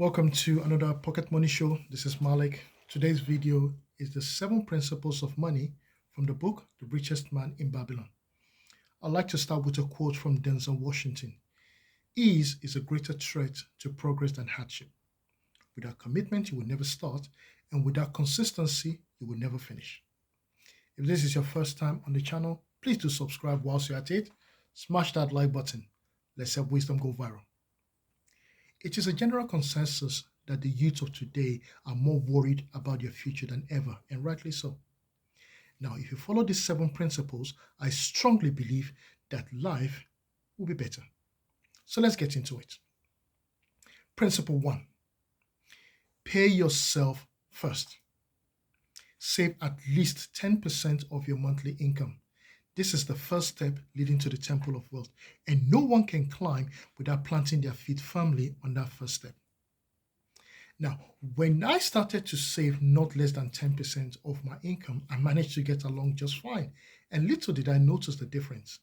Welcome to another Pocket Money Show. This is Malik. Today's video is the seven principles of money from the book The Richest Man in Babylon. I'd like to start with a quote from Denzel Washington. Ease is a greater threat to progress than hardship. Without commitment, you will never start, and without consistency, you will never finish. If this is your first time on the channel, please do subscribe whilst you're at it. Smash that like button. Let's help wisdom go viral. It is a general consensus that the youth of today are more worried about their future than ever, and rightly so. Now, if you follow these seven principles, I strongly believe that life will be better. So let's get into it. Principle one, pay yourself first. Save at least 10% of your monthly income. This is the first step leading to the temple of wealth, and no one can climb without planting their feet firmly on that first step. Now, when I started to save not less than 10% of my income, I managed to get along just fine, and little did I notice the difference.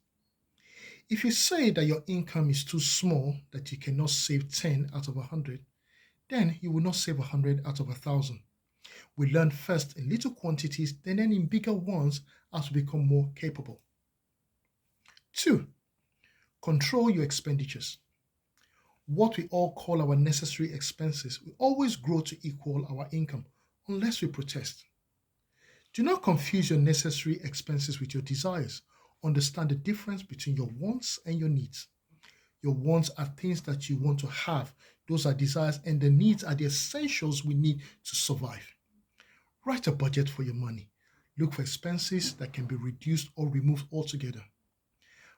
If you say that your income is too small that you cannot save 10 out of 100, then you will not save 100 out of 1,000. We learn first in little quantities, then in bigger ones as we become more capable. Two, control your expenditures. What we all call our necessary expenses will always grow to equal our income unless we protest. Do not confuse your necessary expenses with your desires. Understand the difference between your wants and your needs. Your wants are things that you want to have. Those are desires, and the needs are the essentials we need to survive. Write a budget for your money. Look for expenses that can be reduced or removed altogether.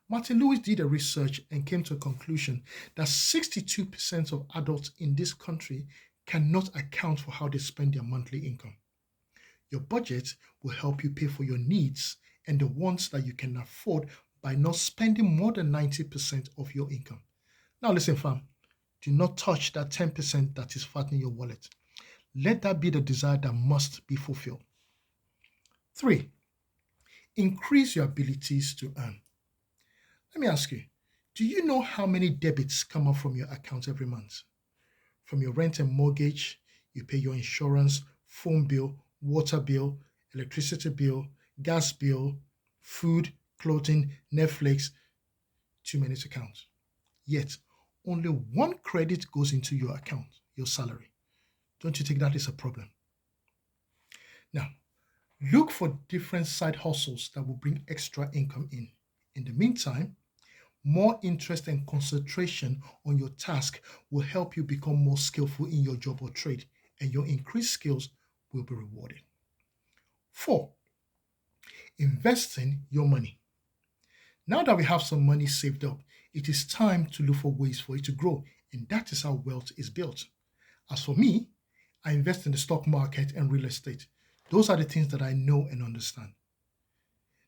Martin Lewis did a research and came to a conclusion that 62% of adults in this country cannot account for how they spend their monthly income. Your budget will help you pay for your needs and the wants that you can afford by not spending more than 90% of your income. Now listen, fam, do not touch that 10% that is fattening your wallet. Let that be the desire that must be fulfilled. Three, increase your abilities to earn. Let me ask you, do you know how many debits come up from your account every month? From your rent and mortgage, you pay your insurance, phone bill, water bill, electricity bill, gas bill, food, clothing, Netflix, too many to count. Yet, only one credit goes into your account, your salary. Don't you think that is a problem? Now, look for different side hustles that will bring extra income in. In the meantime, more interest and concentration on your task will help you become more skillful in your job or trade, and your increased skills will be rewarded. Four, investing your money. Now that we have some money saved up, it is time to look for ways for it to grow, and that is how wealth is built. As for me, I invest in the stock market and real estate. Those are the things that I know and understand.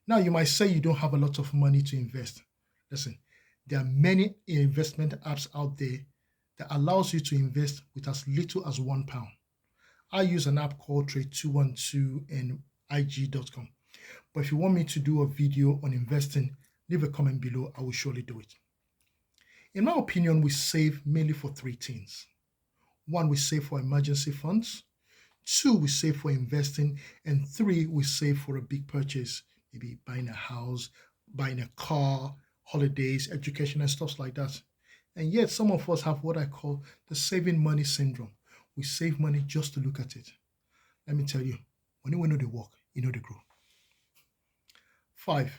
Now, you might say you don't have a lot of money to invest. Listen, there are many investment apps out there that allows you to invest with as little as £1. I use an app called Trade212 and IG.com. But if you want me to do a video on investing, leave a comment below. I will surely do it. In my opinion, we save mainly for three things. One, we save for emergency funds. Two, we save for investing. And three, we save for a big purchase, maybe buying a house, buying a car, holidays, education, and stuff like that. And yet, some of us have what I call the saving money syndrome. We save money just to look at it. Let me tell you, when you know they work, you know they grow. Five,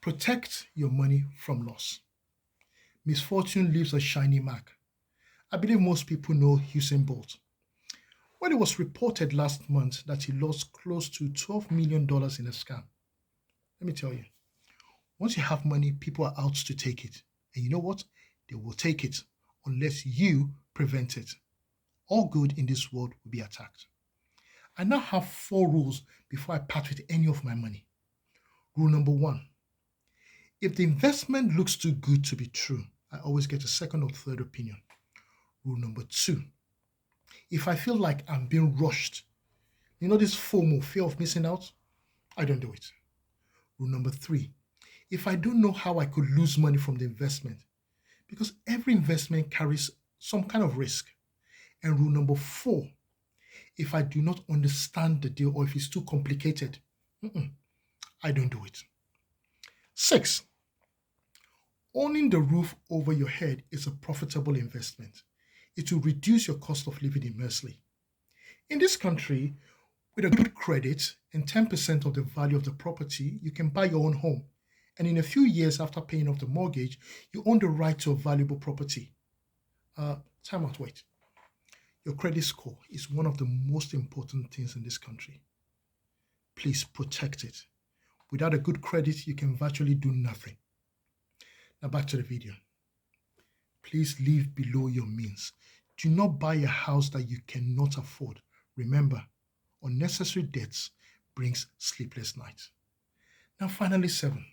protect your money from loss. Misfortune leaves a shiny mark. I believe most people know Usain Bolt. When it was reported last month that he lost close to $12 million in a scam, let me tell you, once you have money, people are out to take it. And you know what? They will take it unless you prevent it. All good in this world will be attacked. I now have four rules before I part with any of my money. Rule number one, if the investment looks too good to be true, I always get a second or third opinion. Rule number two, if I feel like I'm being rushed, you know this FOMO, fear of missing out, I don't do it. Rule number three, if I don't know how I could lose money from the investment, because every investment carries some kind of risk. And rule number 4, if I do not understand the deal or if it's too complicated, I don't do it. 6, owning the roof over your head is a profitable investment. It will reduce your cost of living immensely. In this country, with a good credit and 10% of the value of the property, you can buy your own home. And in a few years after paying off the mortgage, you own the right to a valuable property. Time out, wait. Your credit score is one of the most important things in this country. Please protect it. Without a good credit, you can virtually do nothing. Now back to the video. Please live below your means. Do not buy a house that you cannot afford. Remember, unnecessary debts brings sleepless nights. Now finally, 7,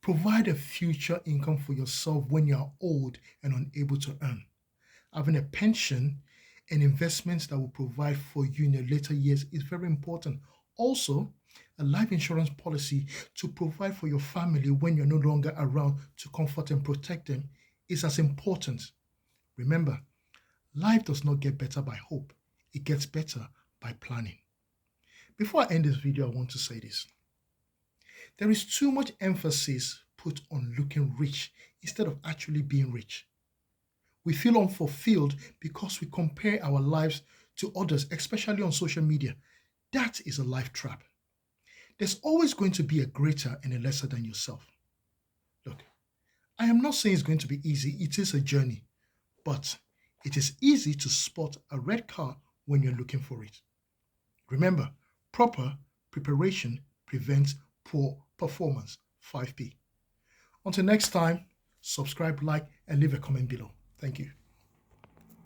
provide a future income for yourself when you are old and unable to earn. Having a pension and investments that will provide for you in your later years is very important. Also, a life insurance policy to provide for your family when you're no longer around to comfort and protect them is as important. Remember, life does not get better by hope. It gets better by planning. Before I end this video, I want to say this. There is too much emphasis put on looking rich instead of actually being rich. We feel unfulfilled because we compare our lives to others, especially on social media. That is a life trap. There's always going to be a greater and a lesser than yourself. Look, I am not saying it's going to be easy. It is a journey, but it is easy to spot a red car when you're looking for it. Remember, proper preparation prevents poor performance. 5P. Until next time, subscribe, like, and leave a comment below. Thank you.